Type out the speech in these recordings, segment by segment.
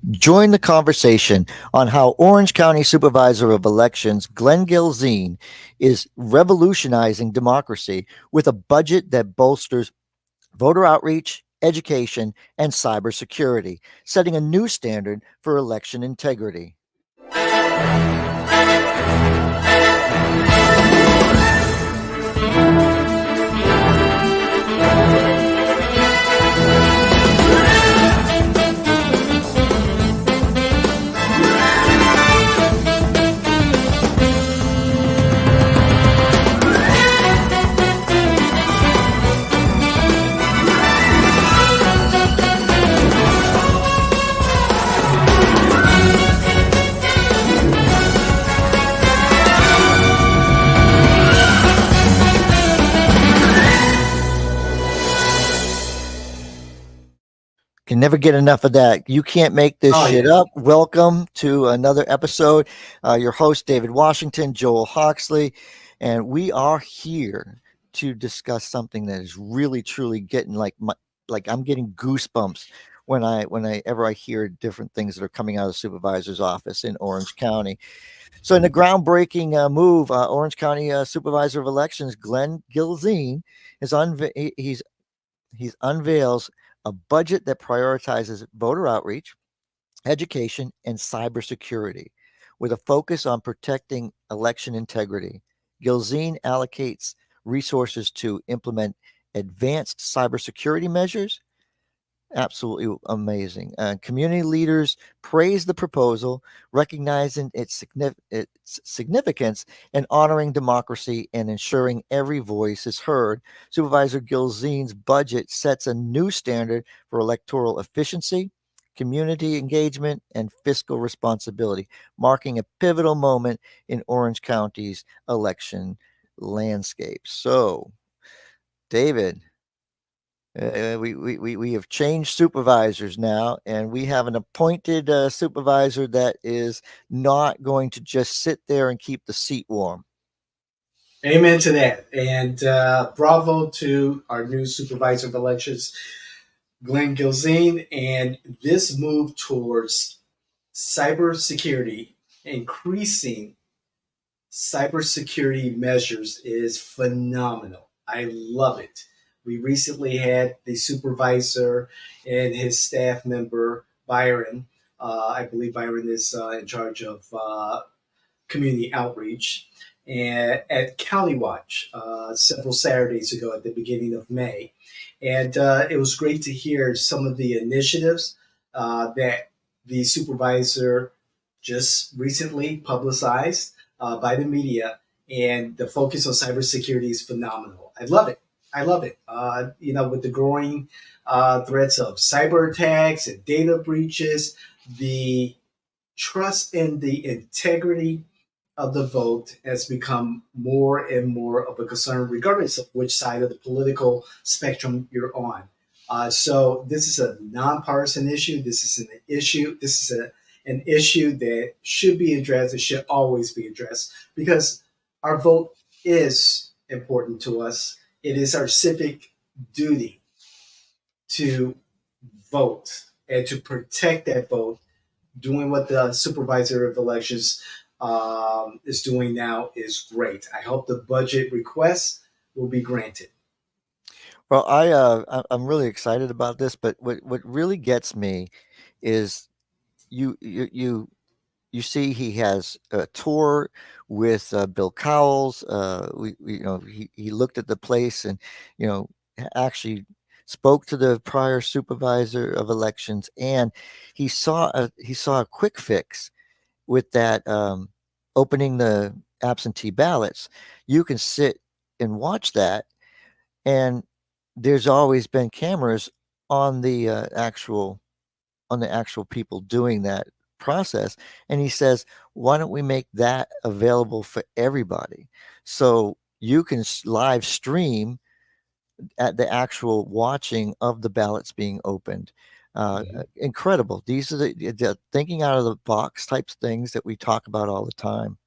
Join the conversation on how Orange County Supervisor of Elections Glen Gilzean is revolutionizing democracy with a budget that bolsters voter outreach, education, and cybersecurity, setting a new standard for election integrity. Can never get enough of that. You can't make this Oh shit yeah. up. Welcome to another episode. Your host, David Washington, Joel Hawksley, and we are here to discuss something that is really, truly getting like I'm getting goosebumps whenever I hear different things that are coming out of the supervisor's office in Orange County. So, in a groundbreaking move, Orange County Supervisor of Elections Glen Gilzean he's unveils a budget that prioritizes voter outreach, education, and cybersecurity with a focus on protecting election integrity. Gilzean allocates resources to implement advanced cybersecurity measures. Absolutely amazing. Community leaders praise the proposal, recognizing its significance and honoring democracy and ensuring every voice is heard. Supervisor Gilzean's budget sets a new standard for electoral efficiency, community engagement, and fiscal responsibility, marking a pivotal moment in Orange County's election landscape. So, David, we have changed supervisors now, and we have an appointed supervisor that is not going to just sit there and keep the seat warm. Amen to that. And bravo to our new supervisor of elections, Glen Gilzean. And this move towards cybersecurity, increasing cybersecurity measures is phenomenal. I love it. We recently had the supervisor and his staff member, Byron. I believe Byron is in charge of community outreach and at County Watch several Saturdays ago at the beginning of May. And it was great to hear some of the initiatives that the supervisor just recently publicized by the media. And the focus on cybersecurity is phenomenal. I love it. I love it. With the growing threats of cyber attacks and data breaches, the trust in the integrity of the vote has become more and more of a concern, regardless of which side of the political spectrum you're on. So this is a nonpartisan issue. This is an issue. An issue that should be addressed. It should always be addressed because our vote is important to us. It is our civic duty to vote and to protect that vote. Doing what the supervisor of elections is doing now is great. I hope the budget requests will be granted. Well, I'm really excited about this, but what really gets me is you you you you see he has a tour with Bill Cowles. He looked at the place and you know actually spoke to the prior supervisor of elections, and he saw a quick fix with that opening the absentee ballots. You can sit and watch that, and there's always been cameras on the actual people doing that process. And he says, why don't we make that available for everybody? So you can live stream at the actual watching of the ballots being opened. Incredible. These are the thinking out of the box types things that we talk about all the time.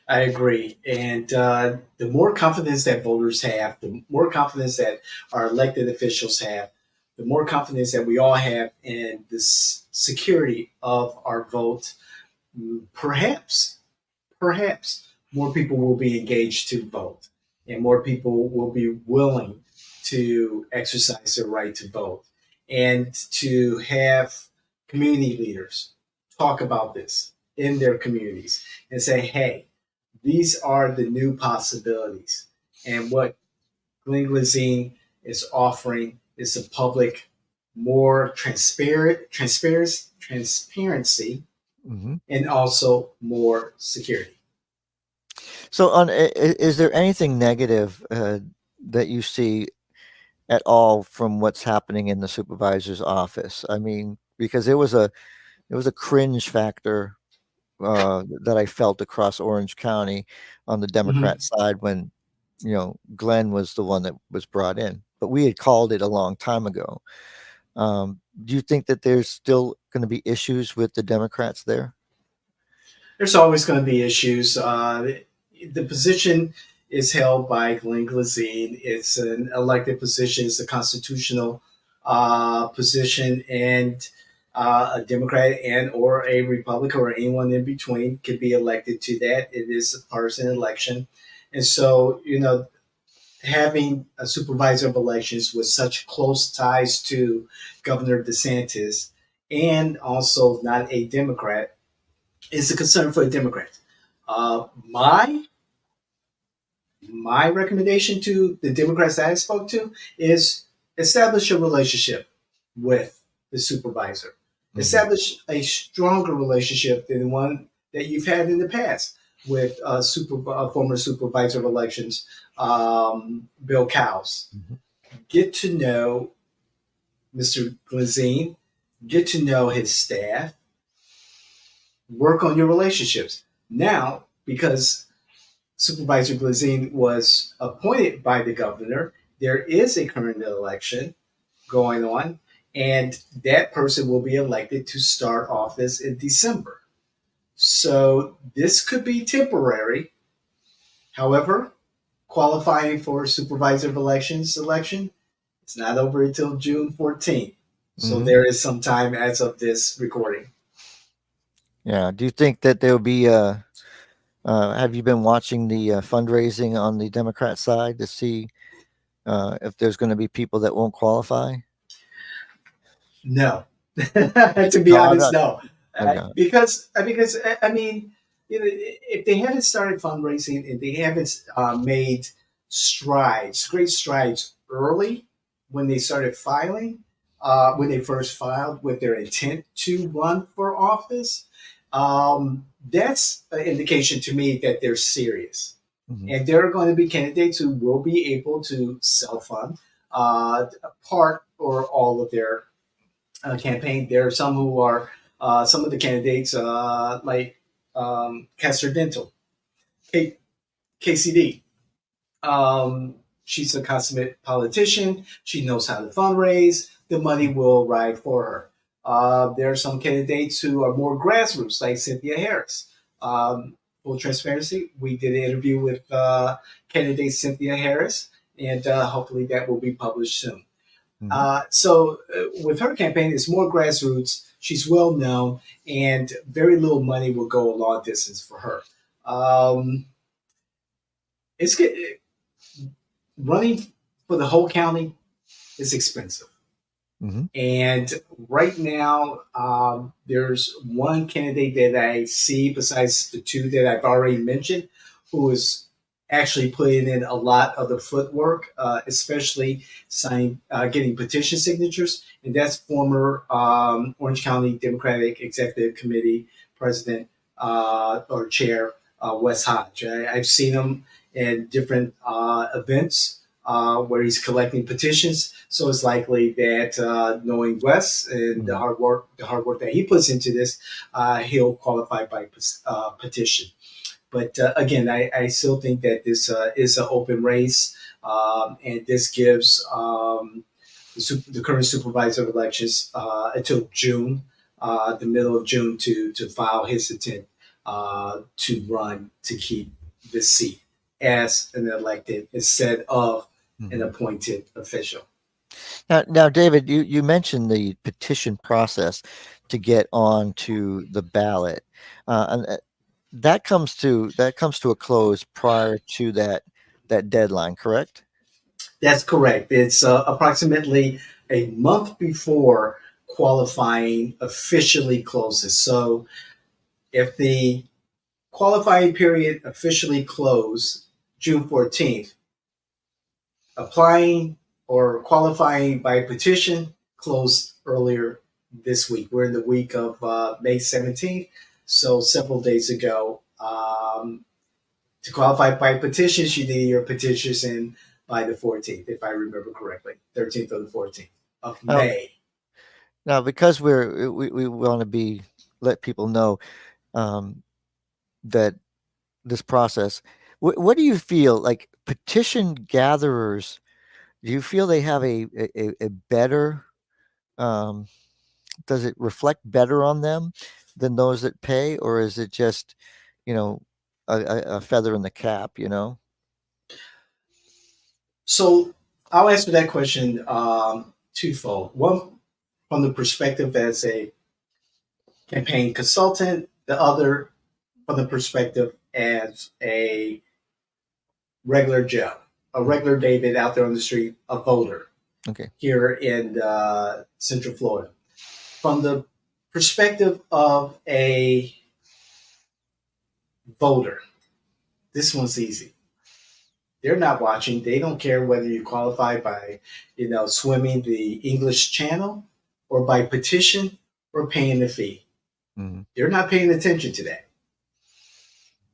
I agree. And the more confidence that voters have, the more confidence that our elected officials have, the more confidence that we all have in this security of our vote, perhaps, perhaps more people will be engaged to vote and more people will be willing to exercise their right to vote and to have community leaders talk about this in their communities and say, hey, these are the new possibilities. And what Glen Gilzean is offering is the public more transparency, Hmm. and also more security. So, is there anything negative that you see at all from what's happening in the supervisor's office? I mean, because it was a cringe factor that I felt across Orange County on the Mhm. Democrat side when Glenn was the one that was brought in, but we had called it a long time ago. Do you think that there's still going to be issues with the Democrats there? There's always going to be issues. The position is held by Glen Gilzean. It's an elected position. It's a constitutional position, and a Democrat and or a Republican or anyone in between could be elected to that. It is a partisan election, and so having a supervisor of elections with such close ties to Governor DeSantis and also not a Democrat is a concern for the Democrats. My recommendation to the Democrats that I spoke to is establish a relationship with the supervisor. Hmm. Establish a stronger relationship than the one that you've had in the past with former supervisor of elections, Bill Cowles. Hmm. Get to know Mr. Gilzean, get to know his staff, work on your relationships. Now, because Supervisor Gilzean was appointed by the governor, there is a current election going on, and that person will be elected to start office in December. So this could be temporary. However, qualifying for supervisor of elections election, it's not over until June 14th. So Hmm. there is some time as of this recording. Yeah. Do you think that there'll be have you been watching the fundraising on the Democrat side to see if there's going to be people that won't qualify? No, to be No, I'm honest, not. no, Okay. because I mean, if they haven't started fundraising and they haven't made great strides early when they started filing, when they first filed with their intent to run for office, that's an indication to me that they're serious. Hmm. And there are going to be candidates who will be able to self fund part or all of their campaign. There are some who are some of the candidates like Kester Dental, K- KCD. She's a consummate politician. She knows how to fundraise. The money will ride for her. There are some candidates who are more grassroots, like Cynthia Harris. Full transparency, we did an interview with candidate Cynthia Harris, and hopefully that will be published soon. Hmm. With her campaign, it's more grassroots. She's well known, and very little money will go a long distance for her. Um, it's running for the whole county is expensive. Hmm. And right now, there's one candidate that I see besides the two that I've already mentioned, who is actually putting in a lot of the footwork, especially getting petition signatures, and that's former Orange County Democratic Executive Committee President or Chair Wes Hodge. I've seen him in different events where he's collecting petitions. So it's likely that knowing Wes and Hmm. the hard work that he puts into this, he'll qualify by petition. But again, I still think that this is an open race, and this gives the current supervisor of elections until June, the middle of June, to file his intent to run to keep the seat as an elected instead of an Hmm. appointed official. Now, David, you mentioned the petition process to get on to the ballot, and that comes to a close prior to that deadline, correct? That's correct. It's approximately a month before qualifying officially closes. So if the qualifying period officially closed June 14th, applying or qualifying by petition closed earlier this week. We're in the week of May 17th, so several days ago. To qualify by petitions, you need your petitions in by the 14th, if I remember correctly, 13th or the 14th of Now, May. now because we want to be let people know um, that this process. What do you feel like petition gatherers? Do you feel they have a better um, does it reflect better on them than those that pay, or is it just, you know, a feather in the cap, you know? So I'll answer that question twofold. One, from the perspective as a campaign consultant, the other from the perspective as a regular Joe, a Mhm. regular David out there on the street, a voter Okay. here in Central Florida. From the perspective of a voter, this one's easy. They're not watching. They don't care whether you qualify by, swimming the English Channel or by petition or paying the fee. Mhm. They're not paying attention to that.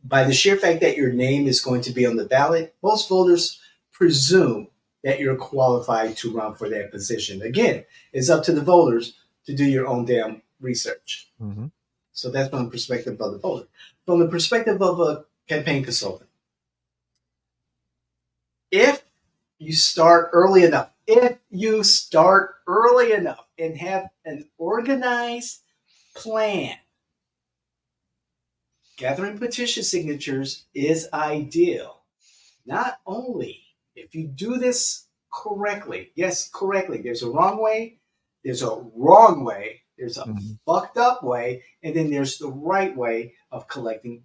By the sheer fact that your name is going to be on the ballot, most voters presume that you're qualified to run for that position. Again, it's up to the voters to do your own damn research. Mhm. So that's from the perspective of the voter. From the perspective of a campaign consultant, if if you start early enough and have an organized plan, gathering petition signatures is ideal. Not only if you do this correctly, yes, correctly, there's a wrong way, there's a Mhm. fucked up way, and then there's the right way of collecting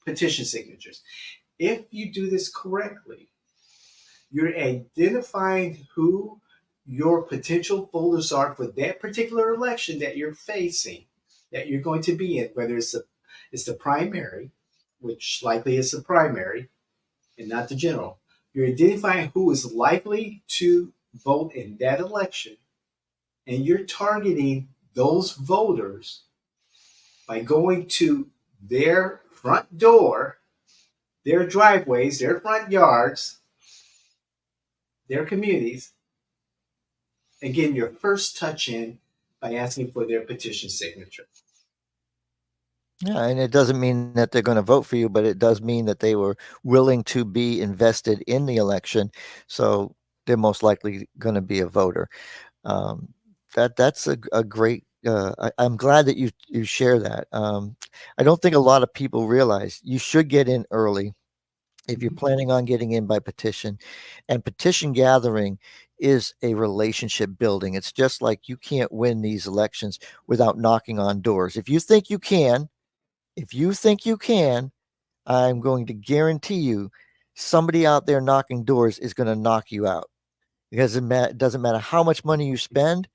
petition signatures. If you do this correctly, you're identifying who your potential voters are for that particular election that you're facing, that you're going to be in, whether it's the primary, which likely is the primary, and not the general. You're identifying who is likely to vote in that election, and you're targeting those voters by going to their front door, their driveways, their front yards, their communities, and getting your first touch in by asking for their petition signature. Yeah, and it doesn't mean that they're going to vote for you, but it does mean that they were willing to be invested in the election, so they're most likely going to be a voter. Um, that's a great. I'm glad that you share that. I don't think a lot of people realize you should get in early if you're Mm-hmm. planning on getting in by petition. And petition gathering is a relationship building. It's just like you can't win these elections without knocking on doors. If you think you can, I'm going to guarantee you somebody out there knocking doors is going to knock you out because it doesn't matter how much money you spend.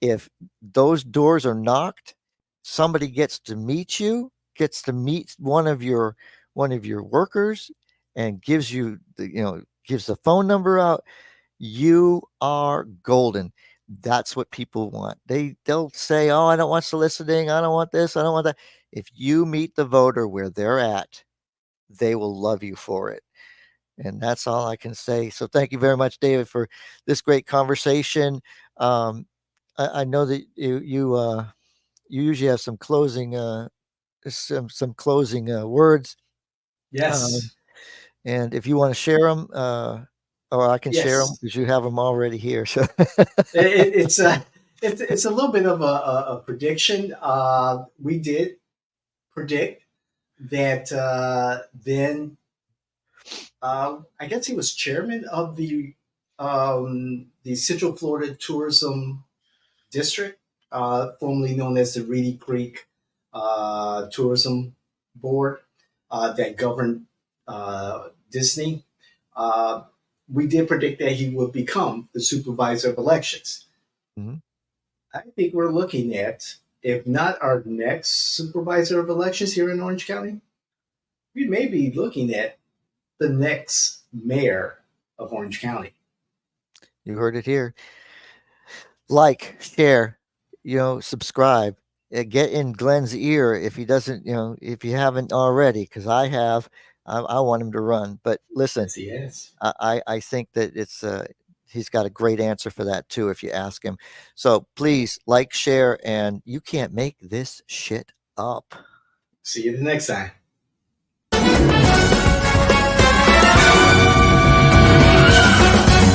If those doors are knocked, somebody gets to meet you, gets to meet one of your workers, and gives the phone number out. You are golden. That's what people want. They'll say, "Oh, I don't want soliciting. I don't want this. I don't want that." If you meet the voter where they're at, they will love you for it. And that's all I can say. So thank you very much, David, for this great conversation. Um, I know that you usually have some closing words, um, Yes. and if you want to share them, or I can share them Yes. because you have them already here. So It's a little bit of a prediction. We did predict that then I guess he was chairman of the the Central Florida Tourism District, formerly known as the Reedy Creek Tourism Board, that governed Disney. Uh, we did predict that he would become the supervisor of elections. Mhm. I think we're looking at, if not our next supervisor of elections here in Orange County, we may be looking at the next mayor of Orange County. You heard it here. Like, share, subscribe. Get in Glenn's ear if he doesn't, if you haven't already, because I have. I want him to run. But listen, Yes, he is. I think that he's got a great answer for that too if you ask him. So please like, share, and you can't make this shit up. See you the next time.